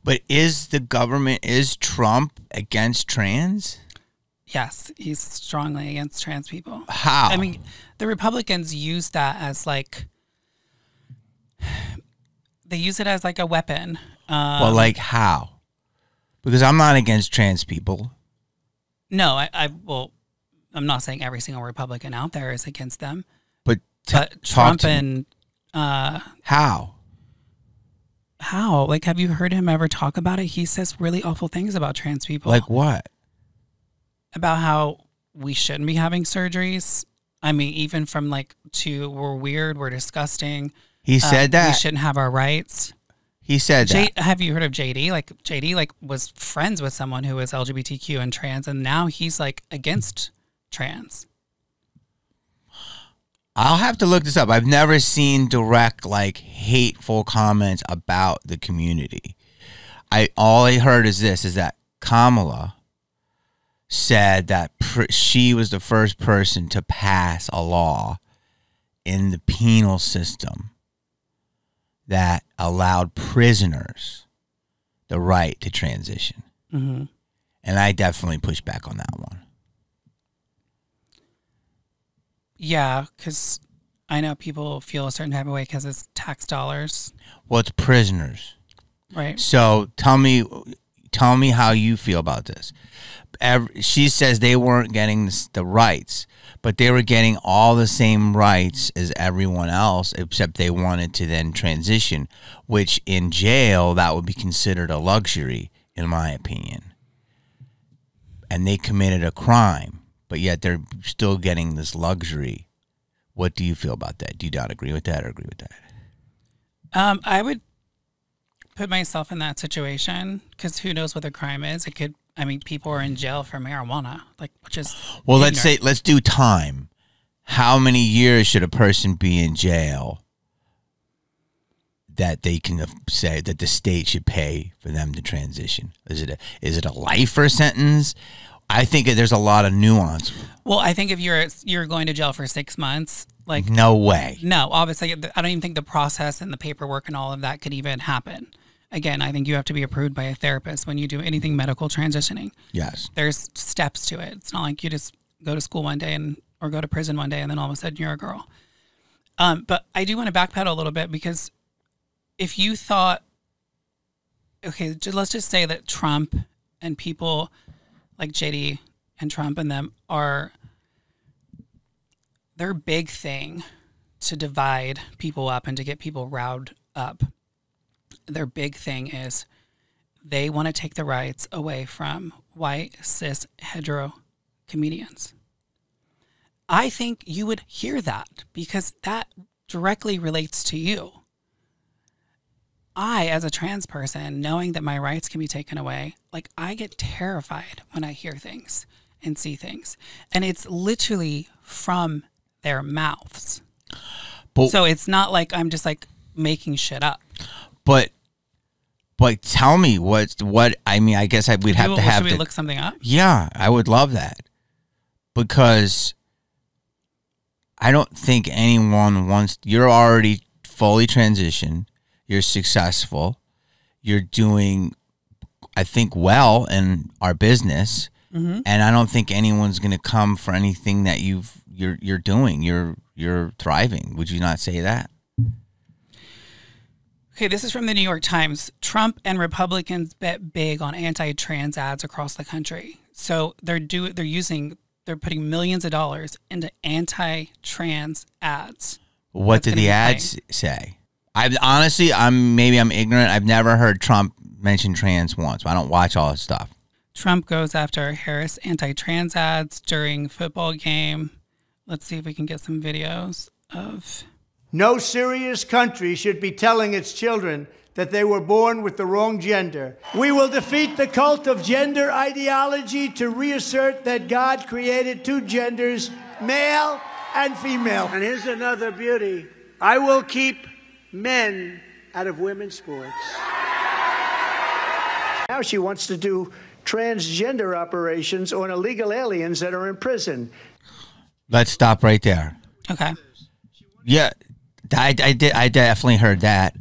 But is Trump against trans? Yes, he's strongly against trans people. How? I mean, the Republicans use that as like, they use it as like a weapon. Well, like how? Because I'm not against trans people. No, well, I'm not saying every single Republican out there is against them. But Trump and how? How? Like, have you heard him ever talk about it? He says really awful things about trans people. Like what? About how we shouldn't be having surgeries. I mean, even from like to we're weird, we're disgusting. He said that? We shouldn't have our rights. He said that. Have you heard of JD? Like JD was friends with someone who was LGBTQ and trans, and now he's like against trans. I'll have to look this up. I've never seen direct like hateful comments about the community. All I heard is that Kamala said that she was the first person to pass a law in the penal system that allowed prisoners the right to transition. Mm-hmm. And I definitely push back on that one. Yeah, because I know people feel a certain type of way because it's tax dollars. Well, it's prisoners. Right. So tell me how you feel about this. She says they weren't getting the rights, but they were getting all the same rights as everyone else, except they wanted to then transition, which in jail, that would be considered a luxury, in my opinion. And they committed a crime, but yet they're still getting this luxury. What do you feel about that? Do you not agree with that or agree with that? I would put myself in that situation because who knows what the crime is? It could. I mean, people are in jail for marijuana, like, which is well. ignorant. Let's do time. How many years should a person be in jail that they can say that the state should pay for them to transition? Is it a lifer sentence? I think there's a lot of nuance. Well, I think if you're going to jail for 6 months, like no way. No, obviously, I don't even think the process and the paperwork and all of that could even happen. Again, I think you have to be approved by a therapist when you do anything medical transitioning. Yes. There's steps to it. It's not like you just go to school one day or go to prison one day and then all of a sudden you're a girl. But I do want to backpedal a little bit because if you thought, okay, let's just say that Trump and people like JD and Trump and them their big thing to divide people up and to get people riled up. Their big thing is they want to take the rights away from white, cis, hetero comedians. I think you would hear that because that directly relates to you. I, as a trans person, knowing that my rights can be taken away, like I get terrified when I hear things and see things. And it's literally from their mouths. So it's not like I'm just like making shit up. But tell me what I mean. I guess we'd have to have. Should we look something up? Yeah, I would love that because I don't think anyone wants. You're already fully transitioned. You're successful. You're doing, I think, well in our business, and I don't think anyone's going to come for anything that you're doing. You're thriving. Would you not say that? Okay, this is from the New York Times. Trump and Republicans bet big on anti-trans ads across the country. So they're putting millions of dollars into anti-trans ads. What did the ads say? I'm ignorant. I've never heard Trump mention trans once. I don't watch all his stuff. Trump goes after Harris anti-trans ads during football game. Let's see if we can get some videos of. No serious country should be telling its children that they were born with the wrong gender. We will defeat the cult of gender ideology to reassert that God created two genders, male and female. And here's another beauty. I will keep men out of women's sports. Now she wants to do transgender operations on illegal aliens that are in prison. Let's stop right there. Okay. Yeah, I definitely heard that.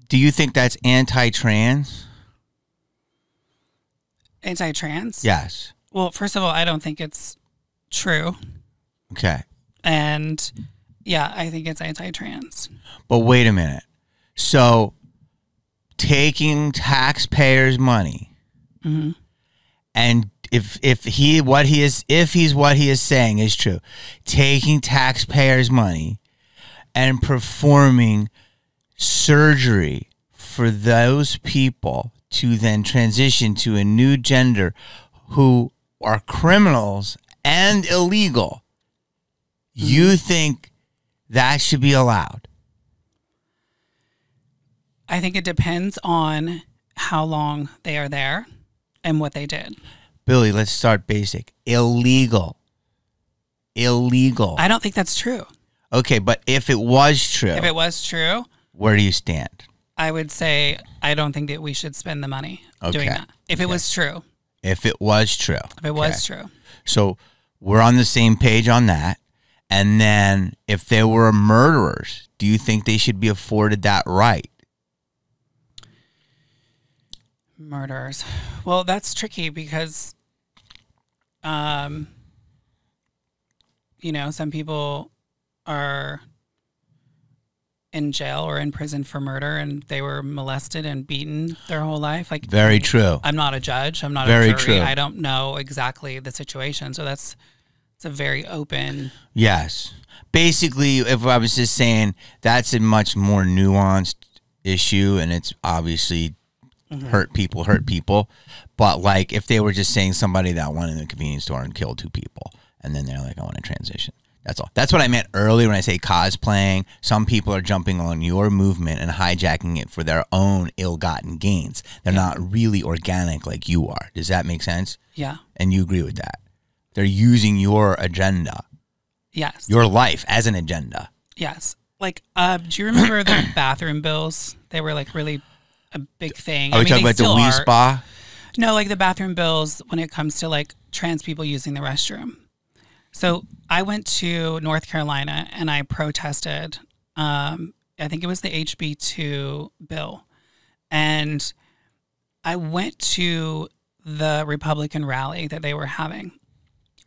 Do you think that's anti-trans? Anti-trans? Yes. Well, first of all, I don't think it's true. Okay. And yeah, I think it's anti-trans. But wait a minute. So taking taxpayers' money, and if he's what he is saying is true, taking taxpayers' money and performing surgery for those people to then transition to a new gender who are criminals and illegal, you think that should be allowed? I think it depends on how long they are there and what they did. Billy, let's start basic. Illegal. I don't think that's true. Okay, but if it was true, where do you stand? I would say I don't think that we should spend the money doing that. If it was true. If it was true. If it was true. So we're on the same page on that. And then if they were murderers, do you think they should be afforded that right? Murderers. Well, that's tricky because, some people are in jail or in prison for murder and they were molested and beaten their whole life. Like, very true. I'm not a judge. I'm not very a jury. True. I don't know exactly the situation. So it's a very open. Yes. Basically, if I was just saying that's a much more nuanced issue and it's obviously hurt people. But like if they were just saying somebody that went in the convenience store and killed 2 people and then they're like, I want to transition. That's all. That's what I meant earlier when I say cosplaying. Some people are jumping on your movement and hijacking it for their own ill-gotten gains. They're not really organic like you are. Does that make sense? Yeah. And you agree with that? They're using your agenda. Yes. Your life as an agenda. Yes. Like, do you remember the bathroom bills? They were like really a big thing. Are we talking about the Wii Spa? No, like the bathroom bills when it comes to like trans people using the restroom. So I went to North Carolina and I protested. I think it was the HB2 bill. And I went to the Republican rally that they were having.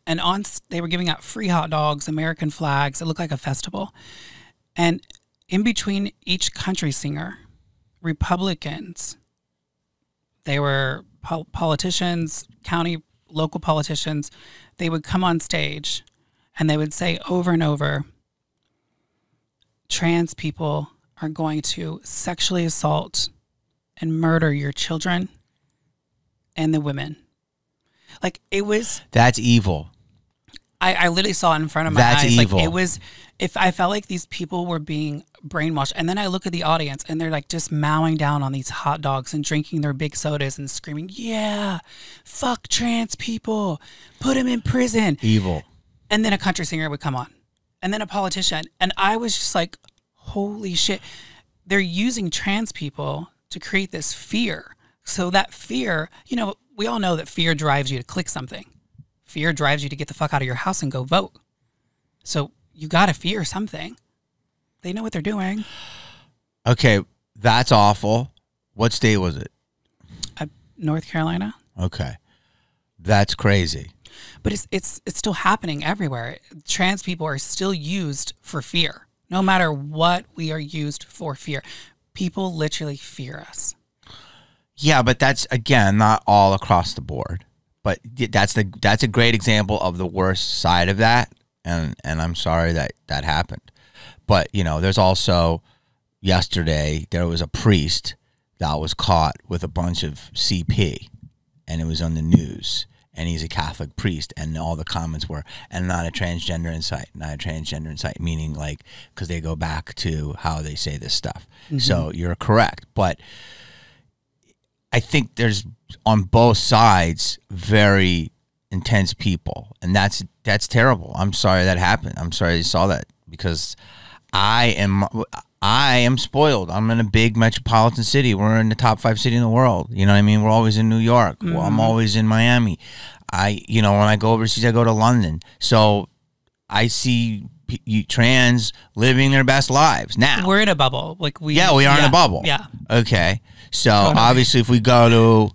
And they were giving out free hot dogs, American flags. It looked like a festival. And in between each country singer, Republicans, they were politicians, local politicians, they would come on stage and they would say over and over, trans people are going to sexually assault and murder your children and the women. Like it was... That's evil. I literally saw it in front of my eyes. That's evil. Like it was... If I felt like these people were being brainwashed, and then I look at the audience and they're like just mowing down on these hot dogs and drinking their big sodas and screaming, yeah, fuck trans people, put them in prison. Evil. And then a country singer would come on and then a politician. And I was just like, holy shit. They're using trans people to create this fear. So that fear, we all know that fear drives you to click something. Fear drives you to get the fuck out of your house and go vote. So you got to fear something. They know what they're doing. Okay, that's awful. What state was it? North Carolina. Okay, that's crazy. But it's still happening everywhere. Trans people are still used for fear. No matter what, we are used for fear. People literally fear us. Yeah, but that's, again, not all across the board. But that's a great example of the worst side of that. And I'm sorry that happened. But, there's also, yesterday, there was a priest that was caught with a bunch of CP. And it was on the news. And he's a Catholic priest. And all the comments were, and not a transgender in sight. Not a transgender in sight. Meaning, like, because they go back to how they say this stuff. Mm-hmm. So you're correct. But I think there's, on both sides, very intense people. And that's terrible. I'm sorry that happened. I'm sorry you saw that. Because I am spoiled. I'm in a big metropolitan city. We're in the top 5 city in the world. You know what I mean? We're always in New York. Mm-hmm. Well, I'm always in Miami. When I go overseas, I go to London. So I see trans living their best lives now. We're in a bubble. We are in a bubble. Yeah. Okay. So obviously if we go to,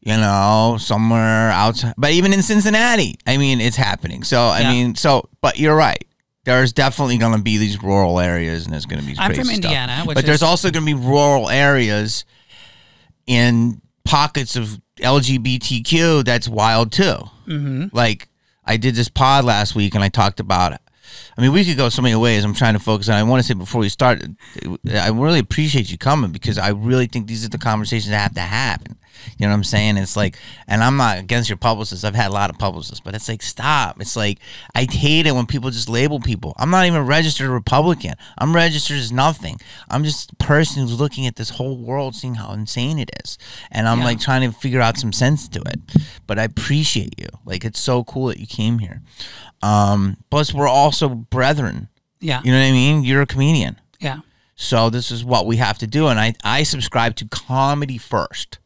you know, somewhere outside. But even in Cincinnati, I mean, it's happening. So, I mean, but you're right. There's definitely going to be these rural areas, and there's going to be I'm crazy from Indiana, stuff. which But there's also going to be rural areas in pockets of LGBTQ that's wild too. Mm-hmm. Like, I did this pod last week, and I talked about it. I mean, we could go so many ways. I'm trying to focus on. I want to say before we start, I really appreciate you coming, because I really think these are the conversations that have to happen. You know what I'm saying? It's like, and I'm not against your publicists. I've had a lot of publicists, but it's like, stop. It's like, I hate it when people just label people. I'm not even a registered Republican. I'm registered as nothing. I'm just a person who's looking at this whole world, seeing how insane it is. And I'm like trying to figure out some sense to it. But I appreciate you. Like, it's so cool that you came here. Plus, we're also brethren. Yeah. You know what I mean? You're a comedian. Yeah. So this is what we have to do. And I subscribe to comedy first.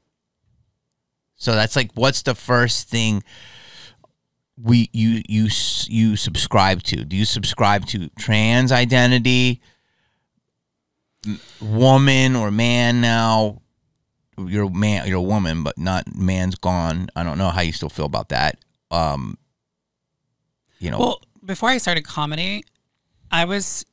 So that's like, what's the first thing you subscribe to? Do you subscribe to trans identity, woman or man now? You're a woman, but not man's gone. I don't know how you still feel about that. You know. Well, before I started comedy, I was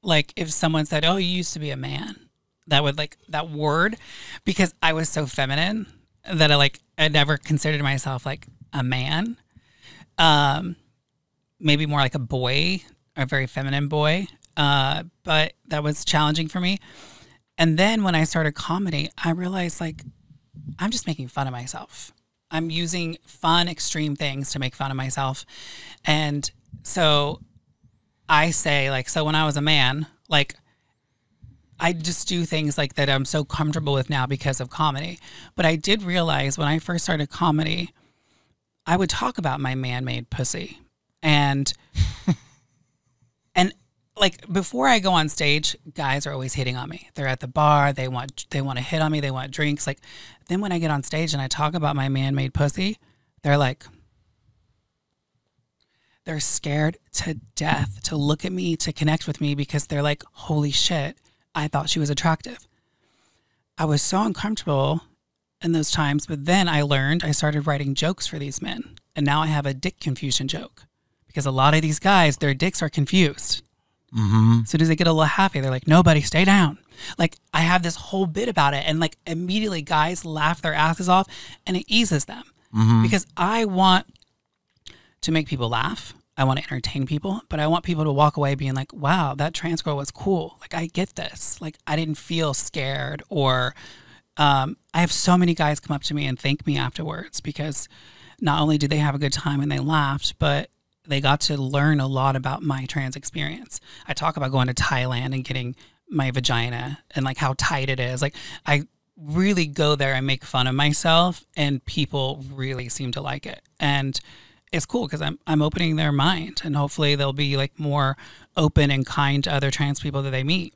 like, if someone said, "Oh, you used to be a man," that would, like, that word, because I was so feminine that I never considered myself like a man. Maybe more like a boy, a very feminine boy. But that was challenging for me. And then when I started comedy, I realized, like, I'm just making fun of myself. I'm using fun, extreme things to make fun of myself. And so I say, like, so when I was a man, like, I just do things like that I'm so comfortable with now because of comedy. But I did realize when I first started comedy, I would talk about my man-made pussy. And like, before I go on stage, guys are always hitting on me. They're at the bar, they want to hit on me, they want drinks. Like, then when I get on stage and I talk about my man-made pussy, they're like, they're scared to death to look at me, to connect with me, because they're like, holy shit, I thought she was attractive. I was so uncomfortable in those times, but then I started writing jokes for these men. And now I have a dick confusion joke, because a lot of these guys, their dicks are confused. Mm-hmm. So does they get a little happy? They're like, nobody, stay down. Like, I have this whole bit about it, and like, immediately guys laugh their asses off, and it eases them. Mm-hmm. Because I want to make people laugh. I want to entertain people, but I want people to walk away being like, wow, that trans girl was cool. Like, I get this. Like, I didn't feel scared. Or I have so many guys come up to me and thank me afterwards, because not only did they have a good time and they laughed, but they got to learn a lot about my trans experience. I talk about going to Thailand and getting my vagina and like how tight it is. Like, I really go there and make fun of myself, and people really seem to like it. And it's cool because I'm opening their mind, and hopefully they'll be like more open and kind to other trans people that they meet.